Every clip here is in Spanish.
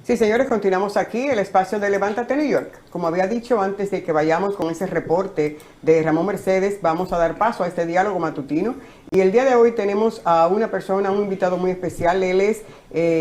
Sí, señores, continuamos aquí, el espacio de Levántate New York. Como había dicho antes de que vayamos con ese reporte de Ramón Mercedes, vamos a dar paso a este diálogo matutino. Y el día de hoy tenemos a una persona, un invitado muy especial. Él es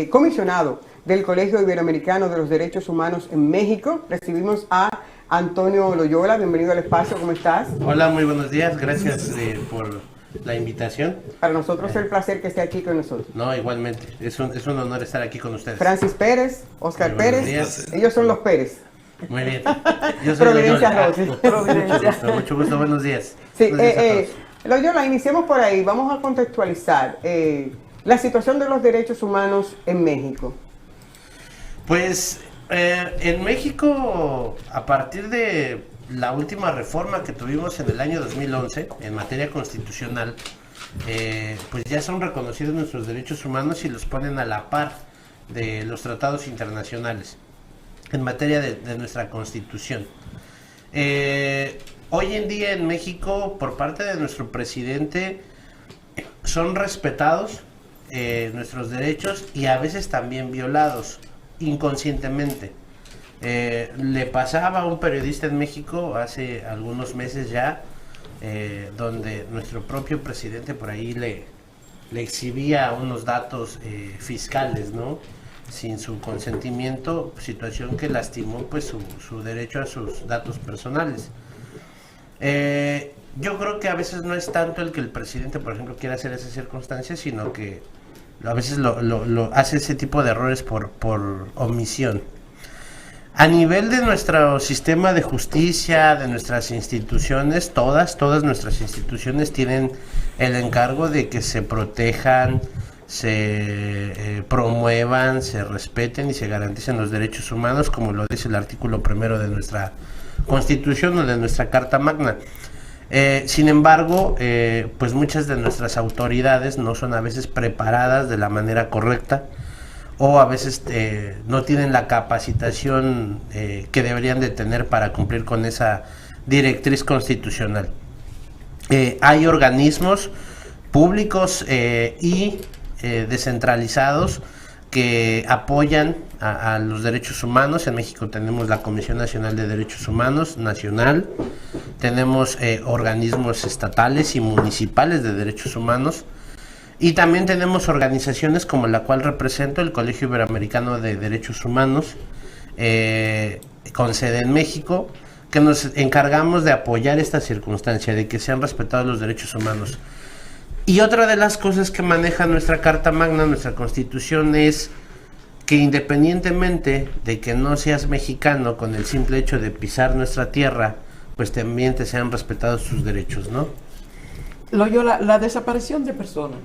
comisionado del Colegio Iberoamericano de los Derechos Humanos en México. Recibimos a Antonio Loyola. Bienvenido al espacio, ¿cómo estás? Hola, muy buenos días, gracias por la invitación. Para nosotros es el placer que esté aquí con nosotros. No, igualmente, es un honor estar aquí con ustedes. Francis Pérez, Oscar Pérez, días. Ellos son los Pérez. Muy bien. Yo soy Providencia Loyola. Rossi. Mucho gusto, buenos días. Sí, Buenos días a todos. Loyola, iniciemos por ahí. Vamos a contextualizar la situación de los derechos humanos en México. Pues en México, a partir de la última reforma que tuvimos en el año 2011 en materia constitucional, pues ya son reconocidos nuestros derechos humanos y los ponen a la par de los tratados internacionales en materia de nuestra constitución. Hoy en día en México, por parte de nuestro presidente, son respetados nuestros derechos y a veces también violados inconscientemente. Le pasaba a un periodista en México hace algunos meses ya, donde nuestro propio presidente por ahí le exhibía unos datos fiscales, ¿no? Sin su consentimiento, situación que lastimó pues su derecho a sus datos personales. Yo creo que a veces no es tanto el que el presidente, por ejemplo, quiera hacer esas circunstancias, sino que a veces lo hace ese tipo de errores por omisión. A nivel de nuestro sistema de justicia, de nuestras instituciones, todas nuestras instituciones tienen el encargo de que se protejan, se promuevan, se respeten y se garanticen los derechos humanos, como lo dice el artículo primero de nuestra Constitución o de nuestra Carta Magna. Sin embargo, pues muchas de nuestras autoridades no son a veces preparadas de la manera correcta, o a veces no tienen la capacitación que deberían de tener para cumplir con esa directriz constitucional. Hay organismos públicos y descentralizados que apoyan a los derechos humanos. En México tenemos la Comisión Nacional de Derechos Humanos nacional, tenemos organismos estatales y municipales de derechos humanos, y también tenemos organizaciones como la cual represento, el Colegio Iberoamericano de Derechos Humanos, con sede en México, que nos encargamos de apoyar esta circunstancia, de que sean respetados los derechos humanos. Y otra de las cosas que maneja nuestra Carta Magna, nuestra Constitución, es que independientemente de que no seas mexicano, con el simple hecho de pisar nuestra tierra, pues también te sean respetados tus derechos, ¿no? Loyola, la desaparición de personas,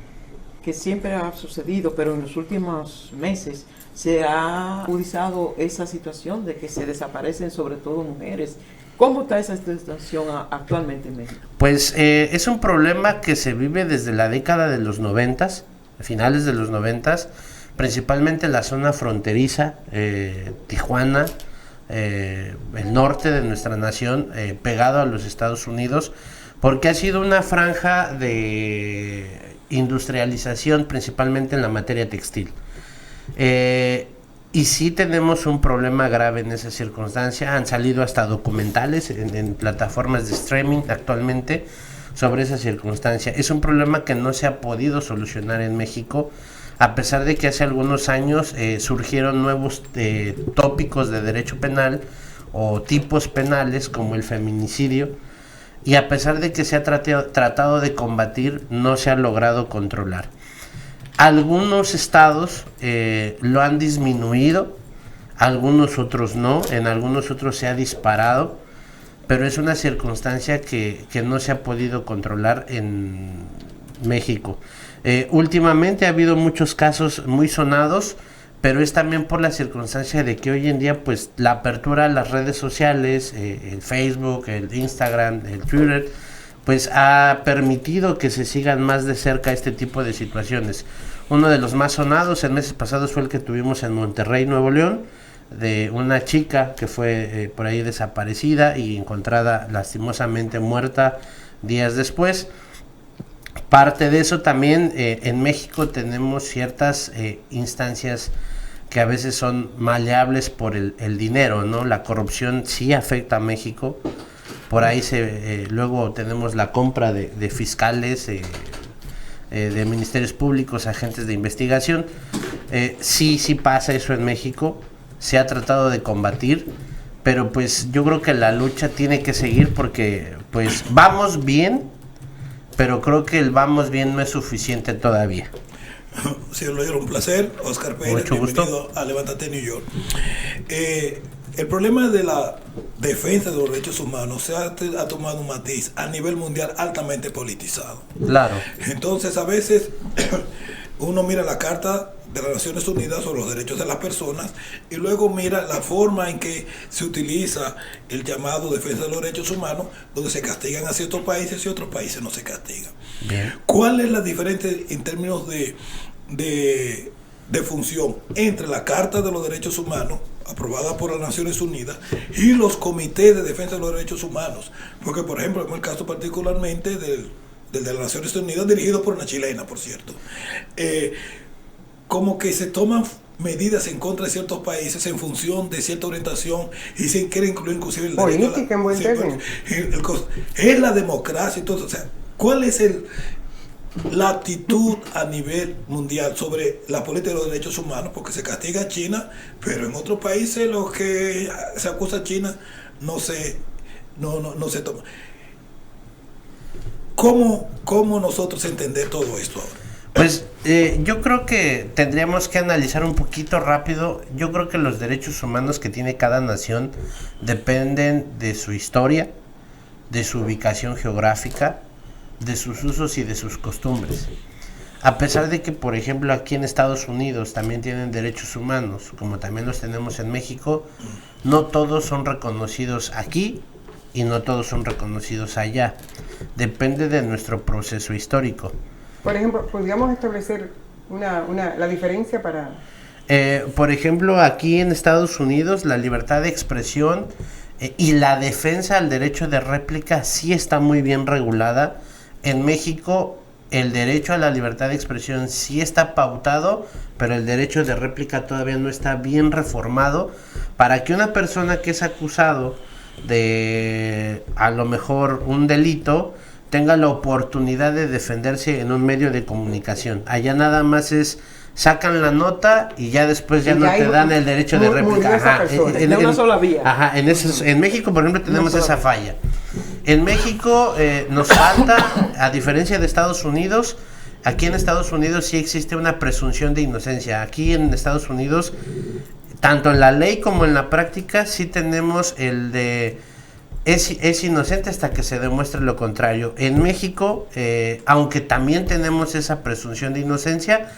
que siempre ha sucedido, pero en los últimos meses se ha agudizado esa situación de que se desaparecen sobre todo mujeres. ¿Cómo está esa situación actualmente en México? Pues es un problema que se vive desde la década de los 90s, finales de los 90s, principalmente en la zona fronteriza, Tijuana, el norte de nuestra nación, pegado a los Estados Unidos, porque ha sido una franja de industrialización principalmente en la materia textil. Y sí tenemos un problema grave en esa circunstancia. Han salido hasta documentales en plataformas de streaming actualmente sobre esa circunstancia. Es un problema que no se ha podido solucionar en México, a pesar de que hace algunos años surgieron nuevos tópicos de derecho penal o tipos penales como el feminicidio, y a pesar de que se ha tratado de combatir, no se ha logrado controlar. Algunos estados lo han disminuido, algunos otros no, en algunos otros se ha disparado, pero es una circunstancia que no se ha podido controlar en México. Últimamente ha habido muchos casos muy sonados, pero es también por la circunstancia de que hoy en día pues la apertura a las redes sociales, el Facebook, el Instagram, el Twitter, pues ha permitido que se sigan más de cerca este tipo de situaciones. Uno de los más sonados en meses pasados fue el que tuvimos en Monterrey, Nuevo León, de una chica que fue por ahí desaparecida y encontrada lastimosamente muerta días después. Parte de eso también en México tenemos ciertas instancias que a veces son maleables por el dinero, ¿no? La corrupción sí afecta a México. Por ahí luego tenemos la compra de fiscales, de ministerios públicos, agentes de investigación. Sí pasa eso en México, se ha tratado de combatir, pero pues yo creo que la lucha tiene que seguir porque pues vamos bien, pero creo que el vamos bien no es suficiente todavía. Sí, lo era un placer, Oscar Pérez, mucho bienvenido gusto a Levántate New York. El problema de la defensa de los derechos humanos ha tomado un matiz a nivel mundial altamente politizado. Claro. Entonces, a veces uno mira la Carta de las Naciones Unidas sobre los derechos de las personas y luego mira la forma en que se utiliza el llamado defensa de los derechos humanos, donde se castigan a ciertos países y otros países no se castigan. Bien. ¿Cuál es la diferencia en términos de función entre la Carta de los Derechos Humanos aprobada por las Naciones Unidas y los comités de defensa de los derechos humanos? Porque, por ejemplo, en el caso particularmente del de las Naciones Unidas, dirigido por una chilena, por cierto, como que se toman medidas en contra de ciertos países en función de cierta orientación y se quiere incluir inclusive el derecho política en buen término. Es la democracia. Entonces, o sea, ¿cuál es la actitud a nivel mundial sobre la política de los derechos humanos? Porque se castiga a China, pero en otros países lo que se acusa a China no se toma. ¿Cómo nosotros entender todo esto ahora? Pues yo creo que tendríamos que analizar un poquito rápido. Yo creo que los derechos humanos que tiene cada nación dependen de su historia, de su ubicación geográfica, de sus usos y de sus costumbres. A pesar de que, por ejemplo, aquí en Estados Unidos también tienen derechos humanos, como también los tenemos en México, no todos son reconocidos aquí y no todos son reconocidos allá. Depende de nuestro proceso histórico. Por ejemplo, podríamos establecer la diferencia para... Por ejemplo, aquí en Estados Unidos la libertad de expresión y la defensa al derecho de réplica sí está muy bien regulada. En México el derecho a la libertad de expresión sí está pautado, pero el derecho de réplica todavía no está bien reformado para que una persona que es acusado de a lo mejor un delito tenga la oportunidad de defenderse en un medio de comunicación. Allá nada más sacan la nota y ya después ya no te dan el derecho de réplica. Ajá, en una sola vía. Ajá, en México, por ejemplo, tenemos esa falla. En México nos falta, a diferencia de Estados Unidos, aquí en Estados Unidos sí existe una presunción de inocencia. Aquí en Estados Unidos, tanto en la ley como en la práctica, sí tenemos el de... Es inocente hasta que se demuestre lo contrario. En México, aunque también tenemos esa presunción de inocencia,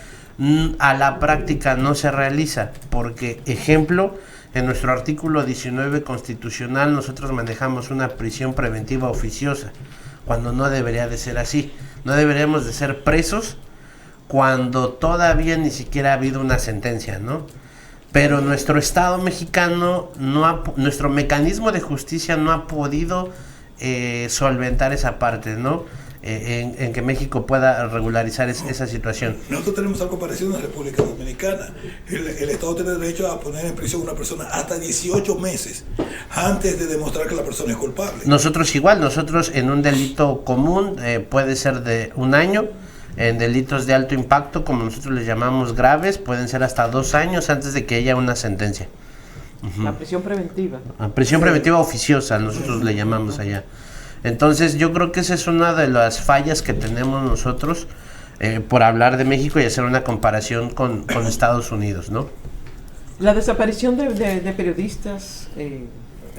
a la práctica no se realiza. Porque, ejemplo, en nuestro artículo 19 constitucional nosotros manejamos una prisión preventiva oficiosa, cuando no debería de ser así. No deberíamos de ser presos cuando todavía ni siquiera ha habido una sentencia, ¿no? Pero nuestro Estado mexicano, nuestro mecanismo de justicia no ha podido solventar esa parte, ¿no? En que México pueda regularizar esa situación. Nosotros tenemos algo parecido en la República Dominicana. El Estado tiene derecho a poner en prisión a una persona hasta 18 meses antes de demostrar que la persona es culpable. Nosotros igual, nosotros en un delito común puede ser de 1 año. En delitos de alto impacto, como nosotros les llamamos graves, pueden ser hasta 2 años antes de que haya una sentencia. La prisión preventiva. La prisión preventiva oficiosa, nosotros le llamamos allá. Entonces yo creo que esa es una de las fallas que tenemos nosotros por hablar de México y hacer una comparación con Estados Unidos, ¿no? La desaparición de periodistas,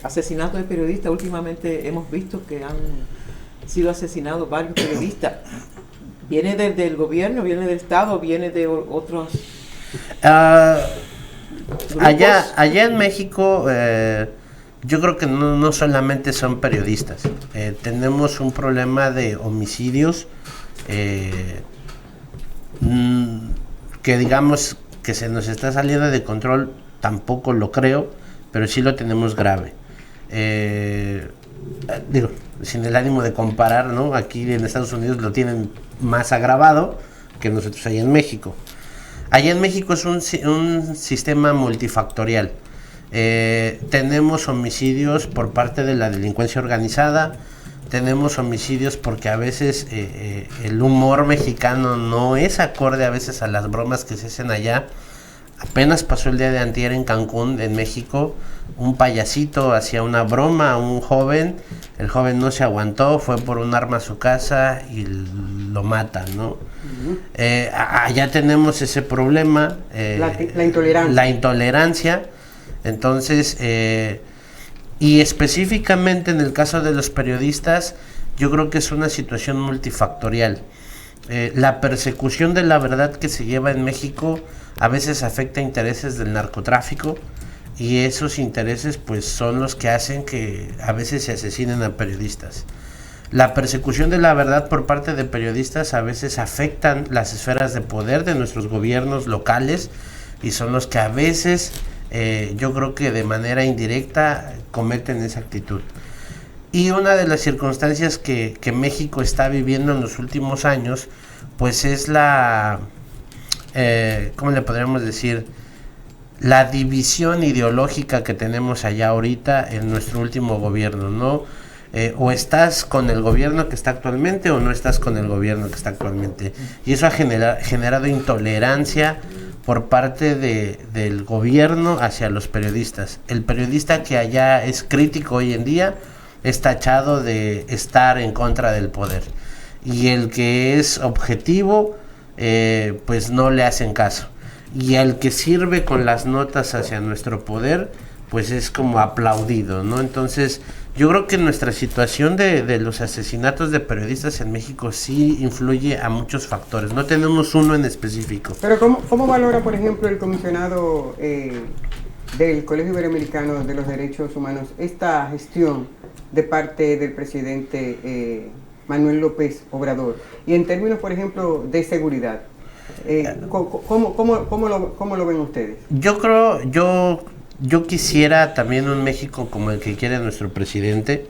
asesinatos de periodistas, últimamente hemos visto que han sido asesinados varios periodistas. ¿Viene del gobierno, viene del Estado, viene de otros allá en México? Yo creo que no solamente son periodistas. Tenemos un problema de homicidios que digamos que se nos está saliendo de control, tampoco lo creo, pero sí lo tenemos grave. Digo, sin el ánimo de comparar, ¿no? Aquí en Estados Unidos lo tienen más agravado que nosotros ahí en México. Allá en México es un sistema multifactorial. Tenemos homicidios por parte de la delincuencia organizada, tenemos homicidios porque a veces el humor mexicano no es acorde a veces a las bromas que se hacen allá. Apenas pasó el día de antier en Cancún, en México, un payasito hacía una broma a un joven, el joven no se aguantó, fue por un arma a su casa y lo matan, ¿no? Allá tenemos ese problema, la intolerancia. La intolerancia, entonces, y específicamente en el caso de los periodistas, yo creo que es una situación multifactorial. La persecución de la verdad que se lleva en México a veces afecta intereses del narcotráfico, y esos intereses pues son los que hacen que a veces se asesinen a periodistas. La persecución de la verdad por parte de periodistas a veces afectan las esferas de poder de nuestros gobiernos locales, y son los que a veces yo creo que de manera indirecta cometen esa actitud. Y una de las circunstancias que México está viviendo en los últimos años pues es la ¿cómo le podríamos decir? La división ideológica que tenemos allá ahorita en nuestro último gobierno, ¿no? O estás con el gobierno que está actualmente o no estás con el gobierno que está actualmente. Y eso ha generado intolerancia por parte del gobierno hacia los periodistas. El periodista que allá es crítico hoy en día es tachado de estar en contra del poder. Y el que es objetivo, pues no le hacen caso. Y el que sirve con las notas hacia nuestro poder, pues es como aplaudido, ¿no? Entonces, yo creo que nuestra situación de los asesinatos de periodistas en México sí influye a muchos factores. No tenemos uno en específico. Pero ¿cómo valora, por ejemplo, el comisionado del Colegio Iberoamericano de los Derechos Humanos esta gestión de parte del presidente Manuel López Obrador? Y en términos, por ejemplo, de seguridad, ¿cómo lo ven ustedes? Yo quisiera también un México como el que quiere nuestro presidente.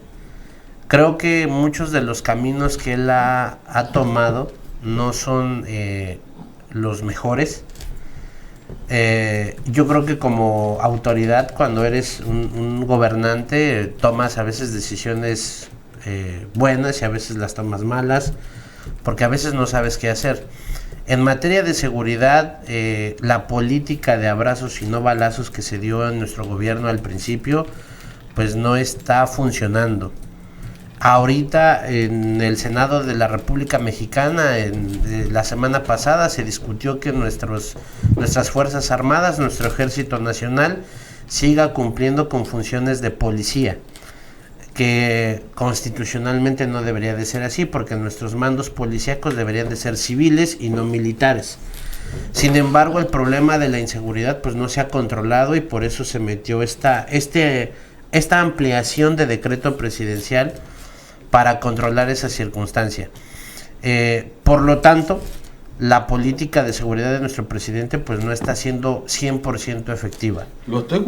Creo que muchos de los caminos que él ha tomado no son los mejores. Yo creo que como autoridad, cuando eres un gobernante, tomas a veces decisiones buenas y a veces las tomas malas, porque a veces no sabes qué hacer. En materia de seguridad, la política de abrazos y no balazos que se dio en nuestro gobierno al principio, pues no está funcionando. Ahorita en el Senado de la República Mexicana, la semana pasada, se discutió que nuestras Fuerzas Armadas, nuestro Ejército Nacional, siga cumpliendo con funciones de policía, que constitucionalmente no debería de ser así, porque nuestros mandos policíacos deberían de ser civiles y no militares. Sin embargo, el problema de la inseguridad pues no se ha controlado, y por eso se metió esta ampliación de decreto presidencial para controlar esa circunstancia. Por lo tanto, la política de seguridad de nuestro presidente pues no está siendo 100% efectiva. Lo estoy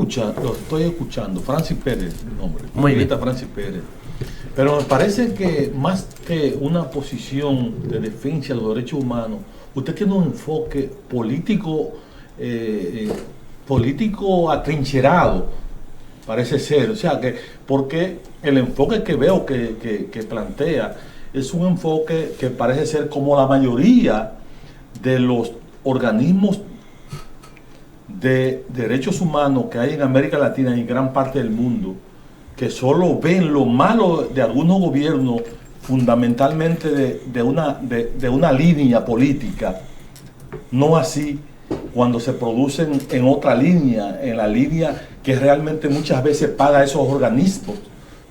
escuchando, Francis Pérez, nombre. Muy bien. Francis Pérez. Pero me parece que más que una posición de defensa de los derechos humanos, usted tiene un enfoque político atrincherado, parece ser. O sea, que porque el enfoque que veo que plantea es un enfoque que parece ser como la mayoría de los organismos de derechos humanos que hay en América Latina y en gran parte del mundo, que solo ven lo malo de algunos gobiernos, fundamentalmente de una línea política, no así cuando se producen en otra línea, en la línea que realmente muchas veces paga esos organismos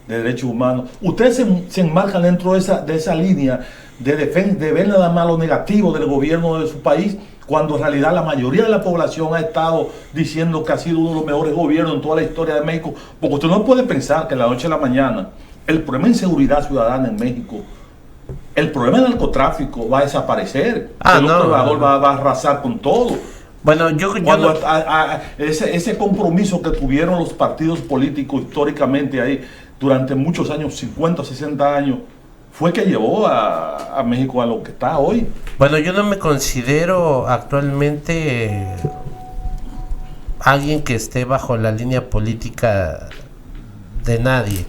de derechos humanos. Ustedes se enmarcan dentro de esa línea de ver nada más lo negativo del gobierno de su país, cuando en realidad la mayoría de la población ha estado diciendo que ha sido uno de los mejores gobiernos en toda la historia de México. Porque usted no puede pensar que de la noche a la mañana el problema de inseguridad ciudadana en México, el problema del narcotráfico va a desaparecer. Va a arrasar con todo. Bueno, ese compromiso que tuvieron los partidos políticos históricamente ahí durante muchos años, 50, 60 años, fue que llevó a México a lo que está hoy. Bueno, yo no me considero actualmente alguien que esté bajo la línea política de nadie.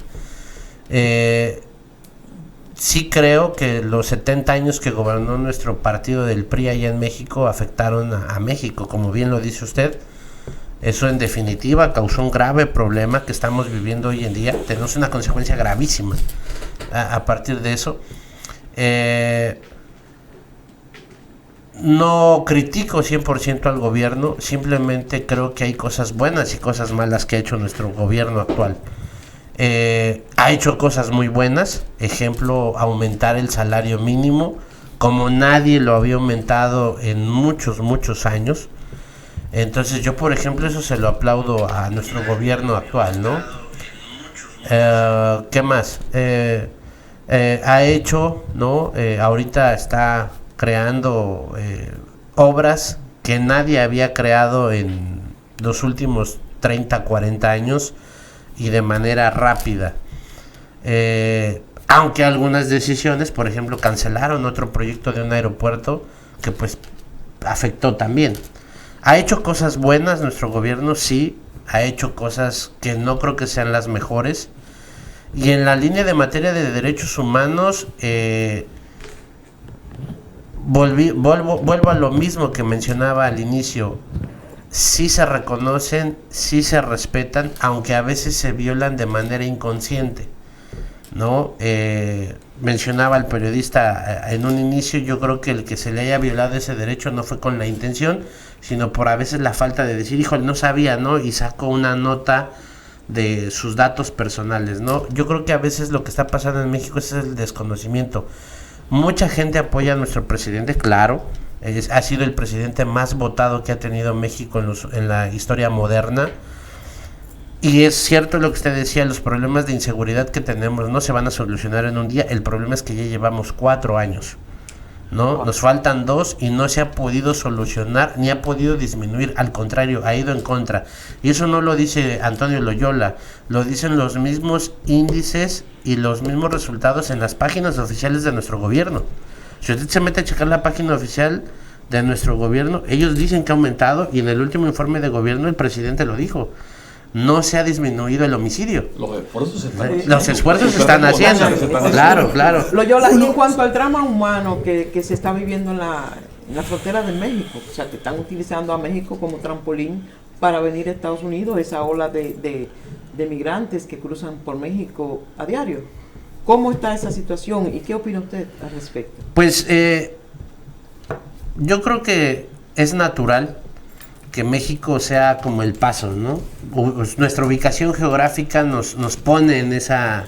Sí creo que los 70 años que gobernó nuestro partido del PRI allá en México afectaron a México, como bien lo dice usted. Eso en definitiva causó un grave problema que estamos viviendo hoy en día. Tenemos una consecuencia gravísima a partir de eso. No critico 100% al gobierno, simplemente creo que hay cosas buenas y cosas malas que ha hecho nuestro gobierno actual. Ha hecho cosas muy buenas, ejemplo, aumentar el salario mínimo, como nadie lo había aumentado en muchos años. Entonces yo, por ejemplo, eso se lo aplaudo a nuestro gobierno actual, ¿no? ¿Qué más? Ha hecho, ¿no? Ahorita está creando obras que nadie había creado en los últimos 30, 40 años y de manera rápida. Aunque algunas decisiones, por ejemplo, cancelaron otro proyecto de un aeropuerto que pues afectó también. ¿Ha hecho cosas buenas nuestro gobierno? Sí. Ha hecho cosas que no creo que sean las mejores. Y en la línea de materia de derechos humanos, vuelvo a lo mismo que mencionaba al inicio. Sí se reconocen, sí se respetan, aunque a veces se violan de manera inconsciente, ¿no? Mencionaba el periodista en un inicio, yo creo que el que se le haya violado ese derecho no fue con la intención, sino por a veces la falta de decir, híjole, no sabía, ¿no? Y sacó una nota de sus datos personales, ¿no? Yo creo que a veces lo que está pasando en México es el desconocimiento. Mucha gente apoya a nuestro presidente, claro, ha sido el presidente más votado que ha tenido México en la historia moderna. Y es cierto lo que usted decía, los problemas de inseguridad que tenemos no se van a solucionar en un día. El problema es que ya llevamos 4 años, ¿no? Nos faltan 2 y no se ha podido solucionar ni ha podido disminuir. Al contrario, ha ido en contra. Y eso no lo dice Antonio Loyola, lo dicen los mismos índices y los mismos resultados en las páginas oficiales de nuestro gobierno. Si usted se mete a checar la página oficial de nuestro gobierno, ellos dicen que ha aumentado y en el último informe de gobierno el presidente lo dijo. No se ha disminuido el homicidio. Los esfuerzos se están haciendo. Claro, claro. Loyola, y en cuanto al drama humano que se está viviendo en la frontera de México, o sea, que están utilizando a México como trampolín para venir a Estados Unidos, esa ola de migrantes que cruzan por México a diario. ¿Cómo está esa situación y qué opina usted al respecto? Pues yo creo que es natural que México sea como El Paso, ¿no? Nuestra ubicación geográfica nos pone en esa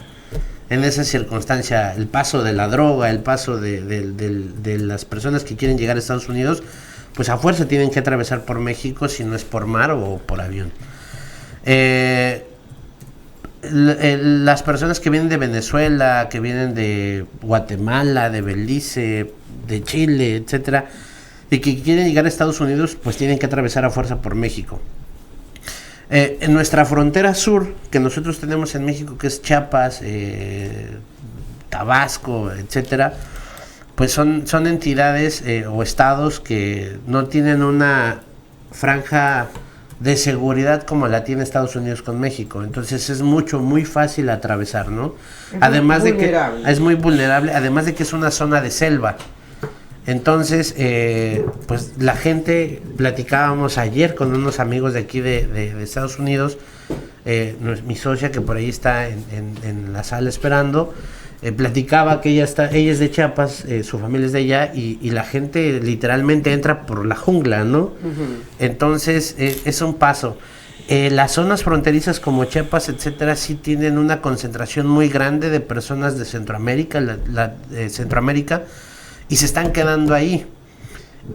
circunstancia, el paso de la droga, el paso de las personas que quieren llegar a Estados Unidos, pues a fuerza tienen que atravesar por México, si no es por mar o por avión. Las personas que vienen de Venezuela, que vienen de Guatemala, de Belice, de Chile, etcétera, y que quieren llegar a Estados Unidos, pues tienen que atravesar a fuerza por México. En nuestra frontera sur, que nosotros tenemos en México, que es Chiapas, Tabasco, etcétera, pues son entidades o estados que no tienen una franja de seguridad como la tiene Estados Unidos con México. Entonces es muy fácil atravesar, ¿no? Además de que es muy vulnerable, además de que es una zona de selva. Entonces, pues la gente, platicábamos ayer con unos amigos de aquí de Estados Unidos, mi socia que por ahí está en la sala esperando, platicaba que ella es de Chiapas, su familia es de allá, y la gente literalmente entra por la jungla, ¿no? Uh-huh. Entonces, es un paso. Las zonas fronterizas como Chiapas, etcétera, sí tienen una concentración muy grande de personas de Centroamérica, Centroamérica, y se están quedando ahí.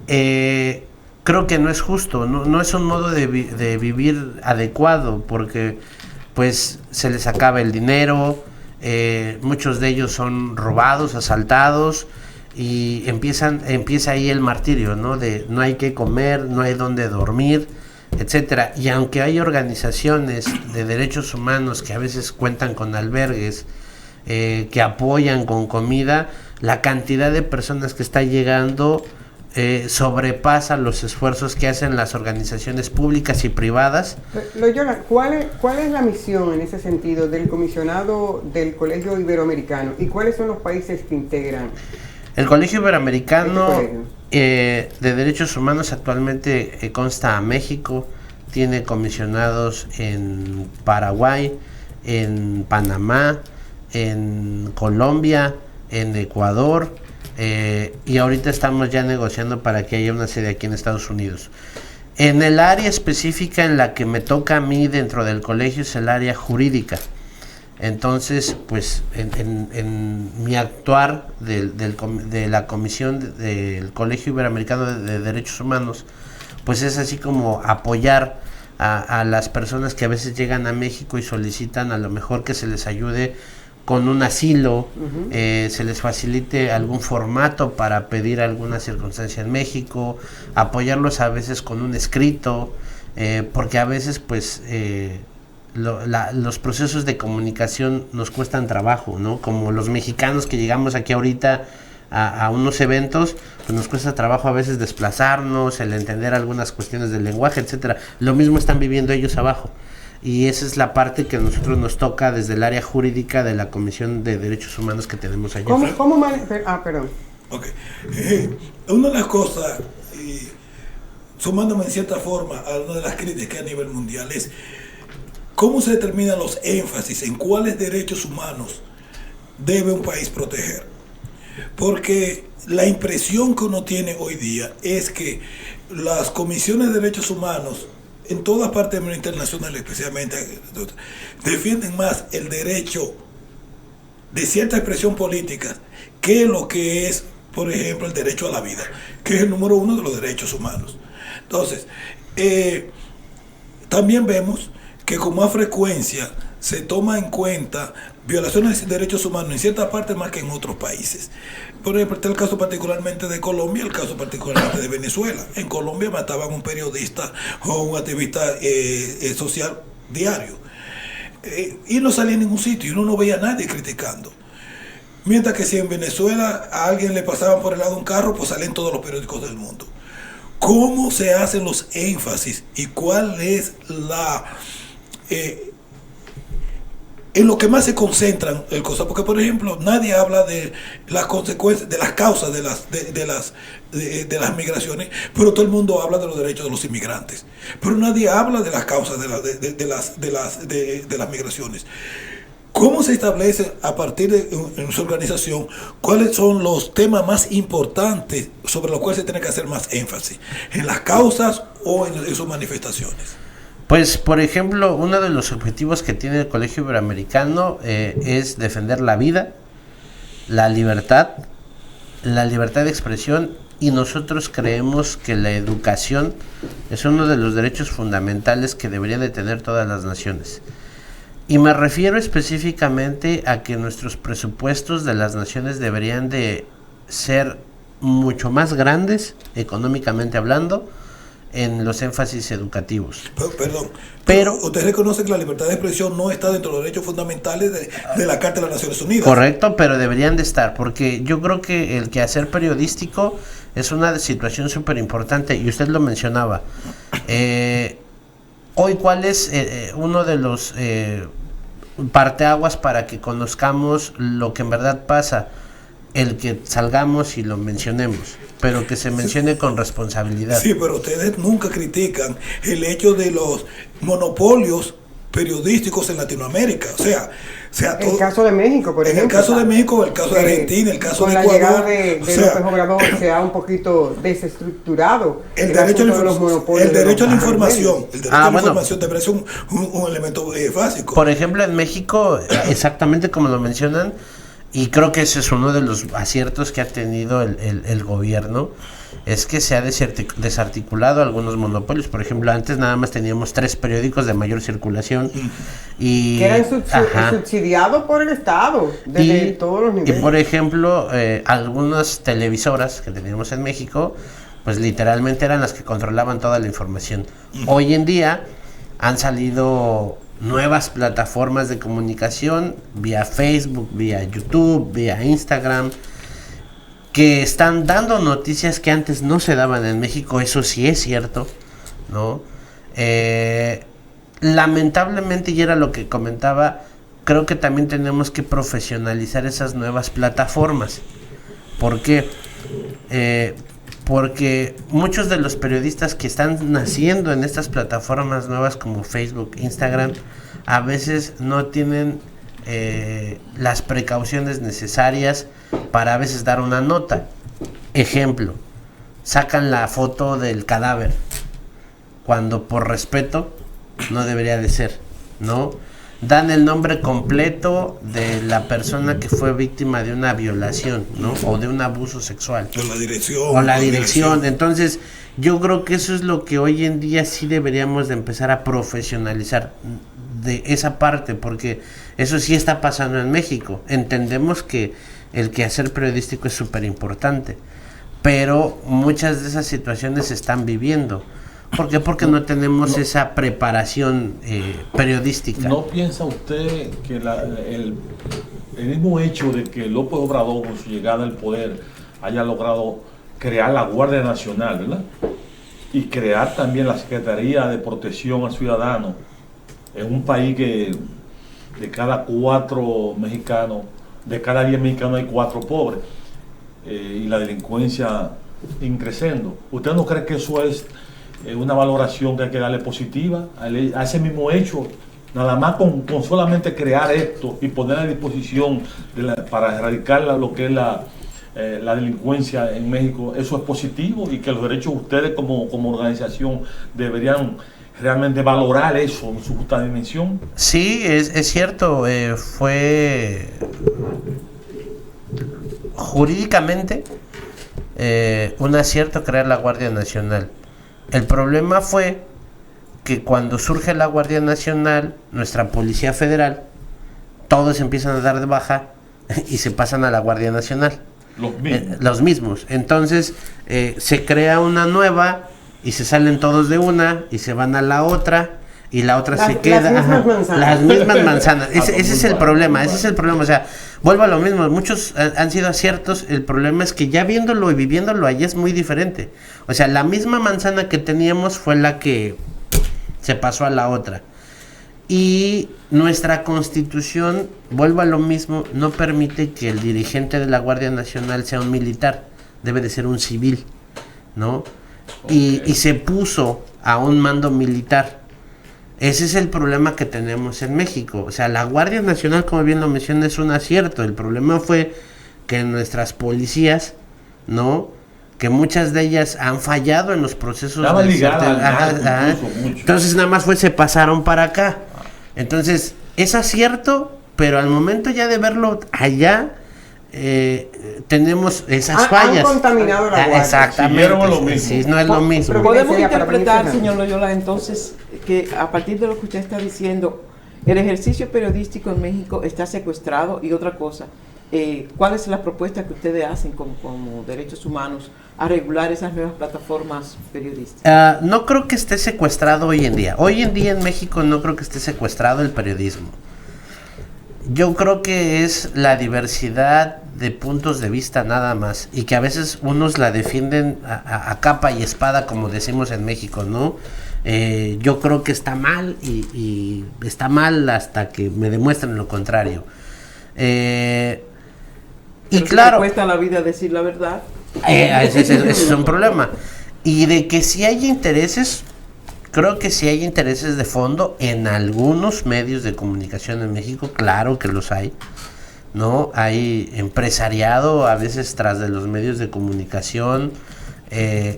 Creo que no es justo, no es un modo de vivir adecuado, porque pues se les acaba el dinero, muchos de ellos son robados, asaltados, y empieza ahí el martirio, ¿no? De no hay que comer, no hay dónde dormir, etcétera. Y aunque hay organizaciones de derechos humanos que a veces cuentan con albergues, que apoyan con comida. La cantidad de personas que está llegando sobrepasa los esfuerzos que hacen las organizaciones públicas y privadas. Loyola, ¿cuál es la misión en ese sentido del comisionado del Colegio Iberoamericano y cuáles son los países que integran? El Colegio Iberoamericano de Derechos Humanos actualmente consta a México, tiene comisionados en Paraguay, en Panamá, en Colombia, en Ecuador, y ahorita estamos ya negociando para que haya una sede aquí en Estados Unidos. En el área específica en la que me toca a mí dentro del colegio es el área jurídica. Entonces, pues en mi actuar de la comisión del Colegio Iberoamericano de Derechos Humanos, pues es así como apoyar a las personas que a veces llegan a México y solicitan a lo mejor que se les ayude con un asilo, se les facilite algún formato para pedir alguna circunstancia en México, apoyarlos a veces con un escrito, porque a veces pues los procesos de comunicación nos cuestan trabajo, ¿no? Como los mexicanos que llegamos aquí ahorita a unos eventos, pues nos cuesta trabajo a veces desplazarnos, el entender algunas cuestiones del lenguaje, etcétera. Lo mismo están viviendo ellos abajo. Y esa es la parte que a nosotros nos toca desde el área jurídica de la Comisión de Derechos Humanos que tenemos allá. Perdón. Ok. Una de las cosas, sumándome en cierta forma a una de las críticas a nivel mundial, es cómo se determinan los énfasis en cuáles derechos humanos debe un país proteger. Porque la impresión que uno tiene hoy día es que las comisiones de derechos humanos en todas partes internacionales, especialmente, defienden más el derecho de cierta expresión política que lo que es, por ejemplo, el derecho a la vida, que es el número uno de los derechos humanos. Entonces, también vemos que con más frecuencia se toma en cuenta violaciones de derechos humanos en ciertas partes más que en otros países. Por ejemplo, está el caso particularmente de Colombia, el caso particularmente de Venezuela. En Colombia mataban a un periodista o un activista social diario. Y no salía en ningún sitio y uno no veía a nadie criticando. Mientras que si en Venezuela a alguien le pasaban por el lado un carro, pues salen todos los periódicos del mundo. ¿Cómo se hacen los énfasis y cuál es la... en lo que más se concentran el cosa? Porque, por ejemplo, nadie habla de las consecuencias, de las causas de las migraciones, pero todo el mundo habla de los derechos de los inmigrantes. Pero nadie habla de las causas de las migraciones. ¿Cómo se establece a partir de su organización cuáles son los temas más importantes sobre los cuales se tiene que hacer más énfasis? ¿En las causas o en sus manifestaciones? Pues, por ejemplo, uno de los objetivos que tiene el Colegio Iberoamericano es defender la vida, la libertad de expresión, y nosotros creemos que la educación es uno de los derechos fundamentales que deberían de tener todas las naciones. Y me refiero específicamente a que nuestros presupuestos de las naciones deberían de ser mucho más grandes, económicamente hablando, en los énfasis educativos. Pero usted reconoce que la libertad de expresión no está dentro de los derechos fundamentales de la Carta de las Naciones Unidas. Correcto, pero deberían de estar, porque yo creo que el quehacer periodístico es una situación súper importante, y usted lo mencionaba. Hoy, ¿cuál es uno de los parteaguas para que conozcamos lo que en verdad pasa? El que salgamos y lo mencionemos, pero que se mencione con responsabilidad. Sí, pero ustedes nunca critican el hecho de los monopolios periodísticos en Latinoamérica. O sea todo, el caso de México, por ejemplo. El caso de México, el caso de Argentina, el caso de Ecuador. Con la llegada de López Obrador se ha un poquito desestructurado el derecho a la información. El derecho a la información debería ser un elemento básico. Por ejemplo, en México, exactamente como lo mencionan, y creo que ese es uno de los aciertos que ha tenido el gobierno, es que se ha desarticulado algunos monopolios. Por ejemplo, antes nada más teníamos 3 periódicos de mayor circulación y que eran subsidiados por el Estado desde todos los niveles. Y por ejemplo, algunas televisoras que teníamos en México, pues literalmente eran las que controlaban toda la información. Hoy en día han salido nuevas plataformas de comunicación, vía Facebook, vía YouTube, vía Instagram, que están dando noticias que antes no se daban en México. Eso sí es cierto, ¿no? Lamentablemente, y era lo que comentaba, creo que también tenemos que profesionalizar esas nuevas plataformas. ¿Por qué? Porque muchos de los periodistas que están naciendo en estas plataformas nuevas como Facebook, Instagram, a veces no tienen las precauciones necesarias para a veces dar una nota. Ejemplo, sacan la foto del cadáver cuando por respeto no debería de ser, ¿no? Dan el nombre completo de la persona que fue víctima de una violación, ¿no? O de un abuso sexual. O la dirección. O la dirección. Entonces, yo creo que eso es lo que hoy en día sí deberíamos de empezar a profesionalizar de esa parte, porque eso sí está pasando en México. Entendemos que el quehacer periodístico es súper importante, pero muchas de esas situaciones se están viviendo. ¿Por qué? Porque no tenemos esa preparación periodística. ¿No piensa usted que el mismo hecho de que López Obrador, con su llegada al poder, haya logrado crear la Guardia Nacional, ¿verdad? Y crear también la Secretaría de Protección al Ciudadano, en un país que de cada 4 mexicanos, de cada 10 mexicanos hay 4 pobres, y la delincuencia increciendo? ¿Usted no cree que eso es una valoración que hay que darle positiva a ese mismo hecho? Nada más con solamente crear esto y poner a disposición para erradicar lo que es la delincuencia en México, eso es positivo, y que los derechos de ustedes como organización deberían realmente valorar eso en su justa dimensión. Sí, es cierto, fue jurídicamente un acierto crear la Guardia Nacional. El problema fue que cuando surge la Guardia Nacional, nuestra Policía Federal, todos empiezan a dar de baja y se pasan a la Guardia Nacional. Los mismos. Entonces se crea una nueva y se salen todos de una y se van a la otra y la otra se queda. Las mismas manzanas. Ese es el problema, O sea, vuelvo a lo mismo. Muchos han sido aciertos. El problema es que ya viéndolo y viviéndolo allí es muy diferente. O sea, la misma manzana que teníamos fue la que se pasó a la otra. Y nuestra Constitución, vuelvo a lo mismo, no permite que el dirigente de la Guardia Nacional sea un militar. Debe de ser un civil, ¿no? Okay. Y se puso a un mando militar. Ese es el problema que tenemos en México. O sea, la Guardia Nacional, como bien lo mencioné, es un acierto. El problema fue que nuestras policías, ¿no?, que muchas de ellas han fallado en los procesos. Entonces nada más se pasaron para acá. Entonces es acierto, pero al momento ya de verlo allá, tenemos esas fallas. Han contaminado la Guardia. Exactamente. Sí, no es lo mismo. Podemos interpretar, señor Loyola, entonces, que a partir de lo que usted está diciendo, el ejercicio periodístico en México está secuestrado. Y otra cosa, ¿cuál es la propuesta que ustedes hacen como derechos humanos a regular esas nuevas plataformas periodísticas? No creo que esté secuestrado hoy en día. Hoy en día en México no creo que esté secuestrado el periodismo. Yo creo que es la diversidad de puntos de vista nada más, y que a veces unos la defienden a capa y espada, como decimos en México, ¿no? Yo creo que está mal y está mal hasta que me demuestren lo contrario. Y claro, cuesta la vida decir la verdad. Ese es un problema. Y de que si hay intereses, creo que sí hay intereses de fondo en algunos medios de comunicación en México, claro que los hay, ¿no? Hay empresariado a veces tras de los medios de comunicación,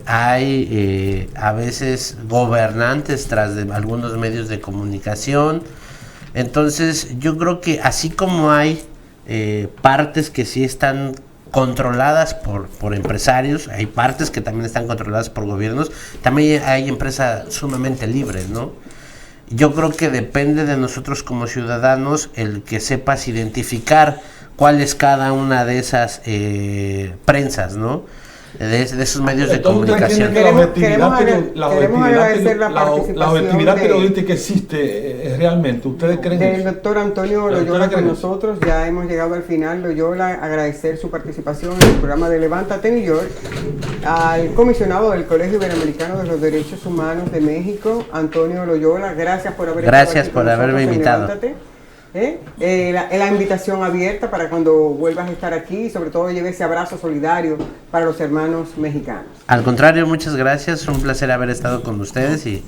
hay a veces gobernantes tras de algunos medios de comunicación. Entonces yo creo que así como hay partes que sí están controladas por empresarios, hay partes que también están controladas por gobiernos, también hay empresas sumamente libres, ¿no? Yo creo que depende de nosotros como ciudadanos el que sepas identificar cuál es cada una de esas prensas, ¿no? de esos medios de Entonces, ¿usted comunicación. entiende que Queremos agradecer la la participación objetividad de- periodística existe realmente? ¿Ustedes creen Del eso? doctor Antonio ¿Ustedes Loyola creen con eso? nosotros, ya hemos llegado al final. Loyola, agradecer su participación en el programa de Levántate New York, al comisionado del Colegio Iberoamericano de los Derechos Humanos de México, Antonio Loyola, gracias por haber Gracias estado aquí por con haberme nosotros en invitado. Levántate. La invitación abierta para cuando vuelvas a estar aquí y sobre todo lleve ese abrazo solidario para los hermanos mexicanos. Al contrario, muchas gracias. Un placer haber estado con ustedes y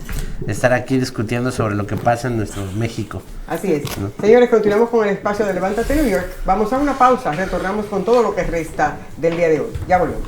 estar aquí discutiendo sobre lo que pasa en nuestro México. Así es. Señores, continuamos con el espacio de Levántate New York. Vamos a una pausa, retornamos con todo lo que resta del día de hoy. Ya volvemos.